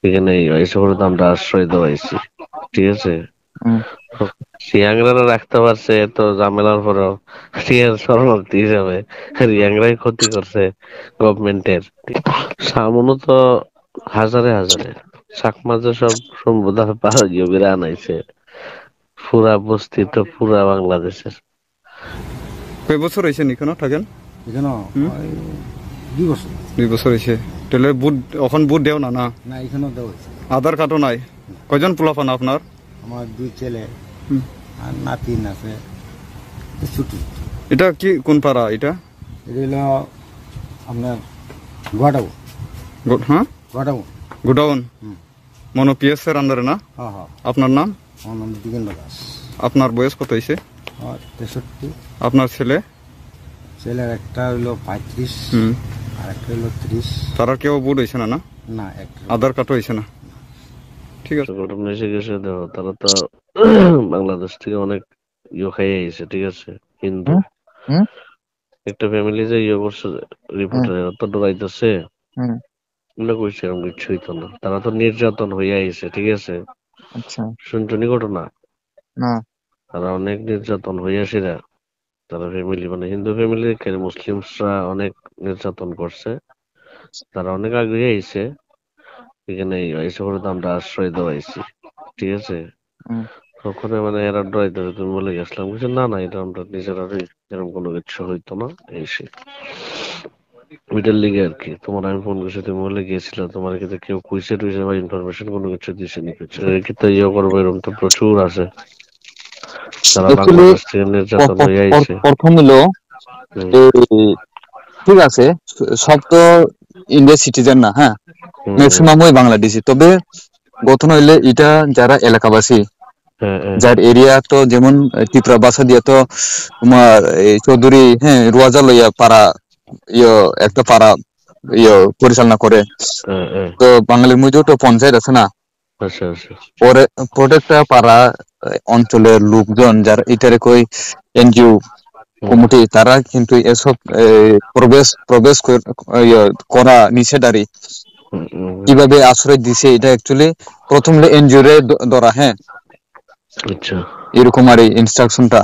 এখানে এসে করে তো আমরা আশ্রয় দেওয়াইছি, ঠিক আছে। হুম। রিয়াংরা রাখতে পারছে তো ঝামেলার পরেও, রিয়াং শরণার্থী হিসাবে রিয়াংরাই ক্ষতি করছে গভর্নমেন্টের। সামনে তো হাজারে হাজারে চাকমা যে সব সম্প্রদায় পাহাড়ীয় বিরা আনাইছে, পুরা বস্তি তো পুরা বাংলাদেশের। কয় বছর হয়েছে এখানে থাকেন? এখানে হুম? ওই 2 বছর। 2 বছর হয়েছে। তাহলে বুট এখন বুট দেও না? না, না, এখানেও দেওয়া হয়েছে। আধার কার্ডও নাই? কয়জন পোলাপান আপনার? আমার 2 ছেলে হুম। আর নাতিন আছে, ছুটি। এটা কি কোন পাড়া এটা? এটা হলো আপনার গোয়াটাবো। হ্যাঁ, গোয়াটাবো। গোডাউন। হুম। মনো পিএস এর আন্ডারে না? হ্যাঁ হ্যাঁ। আপনার নাম? আমার নাম দিগেন্দ্র দাস। আপনার বয়স কত হয়েছে? আমার 63। আপনার ছেলে? ছেলের একটা হইলো 35 হুম। আর একটা হইলো 30। তারা কেউ বুট হয়েছে না? না, না, একটা আধার কার্ড হয়েছে না। ঠিক আছে। ঘটনা এসে গেছে, দেখো তারা তো বাংলাদেশ থেকে অনেক খাইয়ে আইছে, ঠিক আছে। হিন্দু হুম। হুম। একটা ফ্যামিলি যে করছে, হুম। রিপোর্টার এত ডরাইতেছে, হুম। এগুলো কইছে এরকম কিছু হইতো না। তারা তো নির্যাতন হইয়া আইছে, ঠিক আছে। আচ্ছা। শুনছনি ঘটনা? না। তারা অনেক নির্যাতন হইয়াছে, তারা ফ্যামিলি মানে হিন্দু ফ্যামিলি মুসলিমসরা অনেক নির্যাতন করছে। তারা অনেক আগ্রহী আইছে, এখানে এসে করে তো আমরা আশ্রয় দেওয়াইছি, ঠিক আছে। হুম। ওখানে মানে এরা ডরাইতে তুমি বলে গেছিলাম, কিছু না না, এটা আমরা নিজেরাই, এরকম কোনো কিছু হইতো না। এই সে ওইটার লিগে আর কি তোমার আমি ফোন করছি, তুমি বলে গিয়েছিল, তোমার কিন্তু কেউ কুইসে টুইসে বা ইনফরমেশন কোনো কিছু দিছে নি কিছু কি তো করবো, এরকম তো প্রচুর আছে যারা অ্যাকচুয়ালি বাংলাদেশ থেকে নির্যাতন হয়ে আইছে। প্রথম হলো হম ঠিক আছে, সব তো ইন্ডিয়ার সিটিজেন না, হ্যাঁ, হম হম ম্যাক্সিমাম ওই বাংলাদেশি। তবে গঠন হইলে এটা যারা এলাকাবাসী, হ্যাঁ হ্যাঁ যার এরিয়া তো যেমন চিত্রা বাসা দিয়া তো তোমার এই চৌধুরী, হ্যাঁ, রোয়াজা লইয়া পাড়া, ইয়ে একটা পাড়া ইয়ে পরিচালনা করে। হ্যাঁ হ্যাঁ। তো বাঙালির মধ্যেও তো পঞ্চায়েত আছে না, আচ্ছা আচ্ছা। পরে প্রত্যেকটা পাড়া অঞ্চলের লোকজন যারা এটারে কই এনজিও হম কমিটি, তারা কিন্তু এসব প্রবেশ প্রবেশ ইয়ে করা নিষেধারি। হম হম। কিভাবে আশ্রয় দিছে এটা অ্যাকচুয়ালি প্রথম এনজিও রে ধরা, হ্যাঁ, আচ্ছা। এরকম আর এই ইনস্ট্রাকশনটা।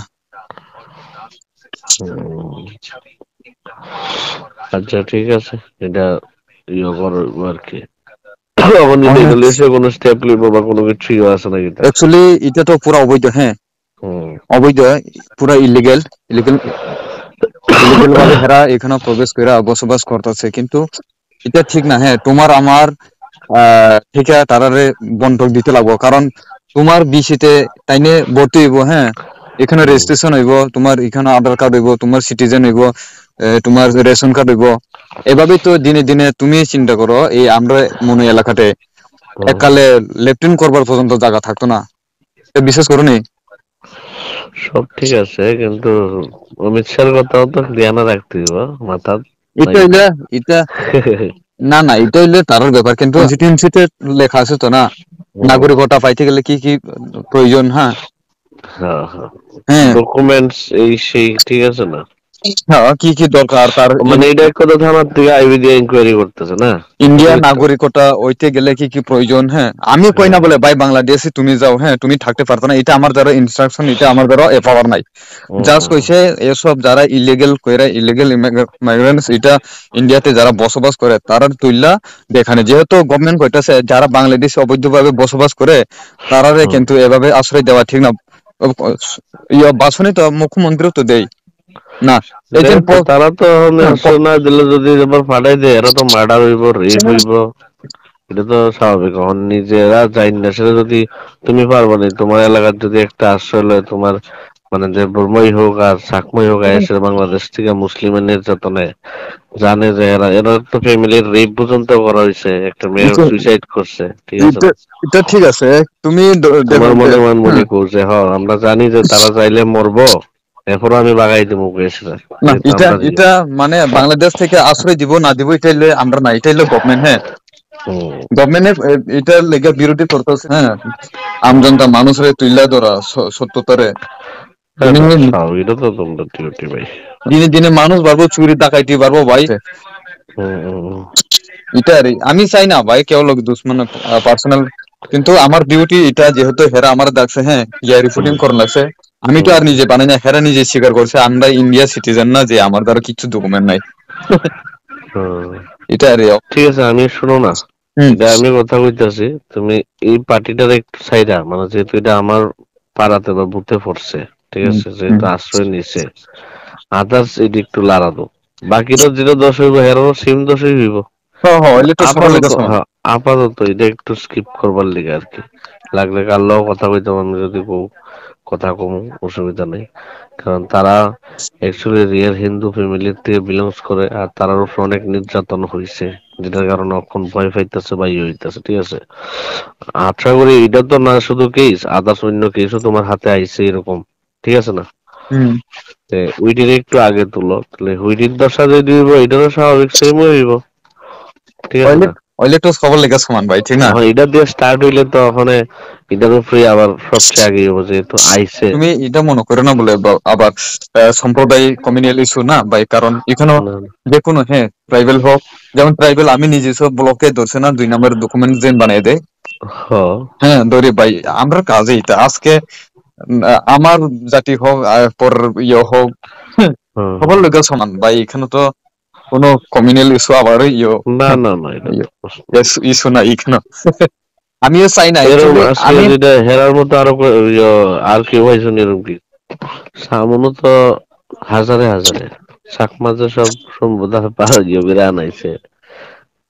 হম। আচ্ছা ঠিক আছে, এটা করবো আর কি। এখন ইলিগালি কোনো স্টেপ লিব বা কোনো কিছু আছে নাকি তার? অ্যাকচুয়ালি এটা তো পুরা অবৈধ, হ্যাঁ, হুম অবৈধ, পুরা ইলিগেল। ইলিগেল ইলিগেল ভাবে হেরা এখানে প্রবেশ করে বসবাস করতেছে, কিন্তু এটা ঠিক না। হ্যাঁ, তোমার আমার ঠিকা তারারে বন্টক দিতে লাগবো, কারণ তোমার বিসিতে তাইনে ভর্তি হইব, হ্যাঁ, এখানে হুম রেজিস্ট্রেশন হইব, তোমার এখানে আধার কার্ড হইব, তোমার সিটিজেন হইব, তোমার রেশন কার্ড হইব। এভাবেই তো দিনে দিনে তুমি চিন্তা করো, এই আমরা মনে এলাকাতে হুম। এককালে লেফটেন্ট করবার পর্যন্ত জায়গা থাকতো না। বিশেষ করে নি সব ঠিক আছে, কিন্তু অমিত শাহর কথাও তো ধ্যান রাখতে হইব মাথা, এটা নাকি? হইলে এটা, না না, এটা হইলে তার ব্যাপার, কিন্তু কনস্টিটিউন্সিতে লেখা আছে তো না, হুম। নাগরিকতা পাইতে গেলে কি কি প্রয়োজন। হ্যাঁ। হ্যাঁ হ্যাঁ। হ্যাঁ। ডকুমেন্টস এই সেই ঠিক আছে না? হ্যাঁ, কি কি দরকার তার। মানে এটা এক কথা থানার থেকে আইবি দিয়ে ইনকোয়ারি করতেছে না? ইন্ডিয়ার সঠিক তো? নাগরিকতা হইতে গেলে কি কি প্রয়োজন, হ্যাঁ, আমি কই না হ্যাঁ। বলে ভাই বাংলাদেশে তুমি যাও, হ্যাঁ, তুমি থাকতে পারতো না, এটা আমার দ্বারা ইনস্ট্রাকশন, এটা আমার দ্বারা পাওয়ার নাই। হুম জাস্ট হুম কইছে এসব যারা ইলিগেল কইরা, ইলিগেল মাইগ্রেন্টস, এটা ইন্ডিয়াতে যারা বসবাস করে তারা তুইলা দেখানে, যেহেতু গভর্নমেন্ট কইতাছে যারা বাংলাদেশে অবৈধভাবে বসবাস করে তারারে হুম। কিন্তু এভাবে আশ্রয় দেওয়া ঠিক না। ইয়া বাসনে তো মুখ্যমন্ত্রী তো দেই না, দেখ এজেন্ট। তো, তারা তো আশ্রয় না দিলে যদি এবার ফাটাই দেয়, এরা তো মার্ডার হইব, রেপ হইব। এটা তো স্বাভাবিক। এখন নিজেরা যাই না, সেটা যদি তুমি পারবে না, তোমার এলাকার যদি একটা আশ্রয় লয়, তোমার মানে যে বর্মই হোক আর চাকমাই হোক এসে বাংলাদেশ থেকে মুসলিমের নির্যাতনে জানে যে এরা এরা তো ফ্যামিলির রেপ পর্যন্ত করা হয়েছে, একটা মেয়ে সুইসাইড করছে, ঠিক আছে এটা না? এটা ঠিক আছে, তুমি দেখো তোমার মনে মান মনে হুম, করছে, হ্যাঁ আমরা জানি যে তারা চাইলে মরবো, এরপরও আমি বাগাই দেবো গেছিলাম, না, যেহেতু এটা আমরা দিও। এটা মানে বাংলাদেশ থেকে আশ্রয় দিব না দিব এটা হইলে আমরা না, এটা হইলে গভর্নমেন্ট, হ্যাঁ, হম। গভর্নমেন্ট এটার লেগে বিরোধী করতেছে, হ্যাঁ, আমজনতা মানুষের তুইলা ধরা সত্যতারে। হ্যাঁ দিনে না, দিনে স্বাভাবিক, এটা তো তোমরা ডিউটি ভাই। দিনে দিনে মানুষ বাড়বো, চুরি ডাকাইতি বাড়বো ভাই। হম হম হম। এটা আর আমি চাই না ভাই কেউ লোক দুশ্মন পার্সোনাল, কিন্তু আমার ডিউটি এটা, যেহেতু হেরা আমার ডাকছে, হ্যাঁ ইয়া রিপোর্টিং করার লাগছে, আমি তো হুম, আর নিজে বানাই না, হেরা নিজে স্বীকার করছে আমরা ইন্ডিয়া সিটিজেন না, যে আমার দ্বারা কিছু ডকুমেন্ট নাই। হুম। এটা আর ঠিক আছে, আমি শুনো না, হুম এটা আমি কথা কইতাছি, তুমি এই পার্টিটার একটু সাইডা, মানে যেহেতু এটা আমার পাড়াতে বা বুথে পড়ছে, ঠিক হুম আছে, হুম। যেহেতু আশ্রয় নিছে, আদার্স এটা একটু লাড়া দো, বাকিরা যেটা দোষ হইব হেরারও সেম দোষই হইব। হ্যাঁ হ্যাঁ, এলে তো সবার লেগে আপাতত, সমান। হ্যাঁ, আপাতত এটা একটু স্কিপ করবার লিগে আর কি। লাগলে কাল্লাও কথা কইতাম আমি, যদি কও কথা কমু, অসুবিধা নেই। কারণ তারা অ্যাকচুয়ালি রিয়েল হিন্দু ফ্যামিলির থেকে বিলংস করে, আর তারার উপর অনেক নির্যাতন হয়েছে, যেটার কারণে অখন ভয় পাইতেছে বা ইয়ে হইতেছে, ঠিক আছে। আশা করি এটা তো না শুধু কেস, আদার্স অন্য কেসও তোমার হাতে আইছে এরকম, ঠিক আছে না। হুম। তে উইটির একটু আগে তুলো, তাহলে উইটির দশা যদি হইব এটারও স্বাভাবিক সেম হইব, ঠিক আছে ওইলে না। ওইলে তো সবার লেগে সমান ভাই, ঠিক না? এখন এটা দিয়ে স্টার্ট হইলে তো ওখানে এটার উপরে আবার সবচেয়ে আগে হইব, যেহেতু আইছে। তুমি এটা মনে করো না বলে আবার সম্প্রদায় কমিউনাল ইস্যু না ভাই, কারণ এখানেও না, যে কোনো, হ্যাঁ ট্রাইবেল হোক, যেমন ট্রাইবেল আমি নিজে সব ব্লকে ধরছে না, 2 নম্বরের ডকুমেন্ট যেন বানিয়ে দেয়, হ, হ্যাঁ ধরে ভাই, আমরা কাজে এটা আজকে আমার জাতি হোক আর পর ইয়ে হোক, হ্যাঁ, হুম, সবার হুম। লোকের সমান ভাই, এখানে তো কোনো কমিউনাল ইস্যু আবার ইয়ে না, না, না, এটা তো প্রশ্ন। ইস্যু না এখানে। আমিও চাই না এরকম অ্যাকচুয়ালি, আজকে আমি যেটা হেরার মতো আরো আর কেউ হয়েছেন এরকম কি, সামনে তো হাজারে হাজারে চাকমা যে সব সম্বোধা পাহাড় গিয়ে বেড়ে আনাইছে,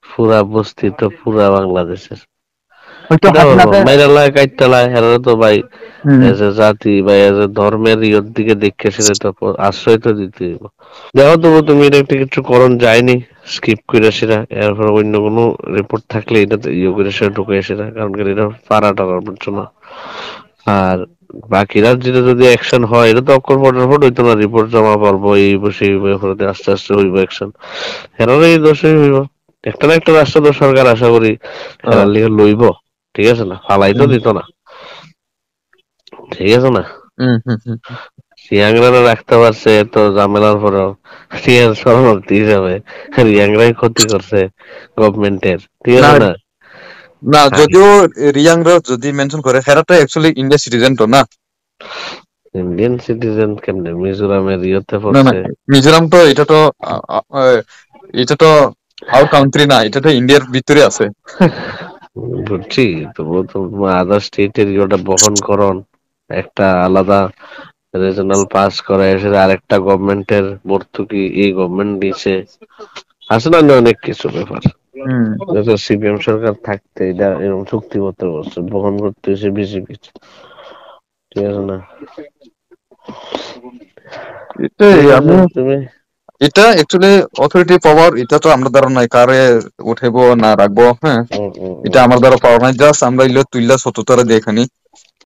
পুরা বস্তি তো পুরা বাংলাদেশের। হয়তো কিটা করবো, হাসিনাতে। মাইরালায় কাইটালায়, হেরারে তো ভাই হুম। এজ এ জাতি বা এজ এ ধর্মের ইয়ের দিকে দেখে সেটা তো আশ্রয় তো দিতে হইব। দেখো তবু তুমি এটা একটা কিছু করণ যায়নি, স্কিপ করে সেটা, এরপর অন্য কোনো রিপোর্ট থাকলে এটা ইয়ে করে সেটা ঢুকে সেটা, কারণ কি এটা পাড়াটা বুঝছো না। আর বাকিরা যেটা যদি অ্যাকশন হয়, এটা তো অক্ষর ফটাফট হইতো না, রিপোর্ট জমা পড়বো এই বসে হতে আস্তে আস্তে হইব অ্যাকশন, হেরার এই দোষই হইব। একটা না একটা রাষ্ট্র তো সরকার আশা করি হেরার লিগে লইব, ঠিক আছে না, ফালাই তো হুম দিত না, ঠিক আছে না। হুম হুম হুম হুম। রিয়াংরা রাখতে পারছে তো ঝামেলার পরেও, রিয়াং শরণার্থী হিসাবে রিয়াংরাই ক্ষতি করছে গভর্নমেন্টের, ঠিক না আছে না। না, আগে যদিও রিয়াংরা যদি মেনশন করে, হেরা তো অ্যাকচুয়ালি ইন্ডিয়া সিটিজেন তো না। ইন্ডিয়ান সিটিজেন কেমনে মিজোরামের ইয়েতে না না, পড়ছে। মিজোরাম তো এটা তো এটা তো আউট কান্ট্রি না, এটা তো ইন্ডিয়ার ভিতরে আছে। বুঝছি, তবু তো আদার স্টেটের ইয়েটা বহন করন, একটা আলাদা রিজনাল পাস করে এসে আরেকটা গভর্নমেন্টের ভর্তুকি এই গভর্নমেন্ট দিছে, আছে না অনেক কিছু ব্যাপার। হুম। সিপিএম সরকার থাকতে এটা এরকম চুক্তিবদ্ধ করছে, বহন করতে হয়েছে বিজেপি, ঠিক আছে না। এটাই ঠিক আছে আমি, তুমি, এটা অ্যাকচুয়ালি অথরিটি পাওয়ার, এটা তো আমরা দ্বারা নাই কারে উঠাইবো না রাখবো, হ্যাঁ উম, উম, এটা উম, আমার দ্বারা পাওয়ার নাই, জাস্ট আমরা ইলো তুইলা সততারে দেখানি।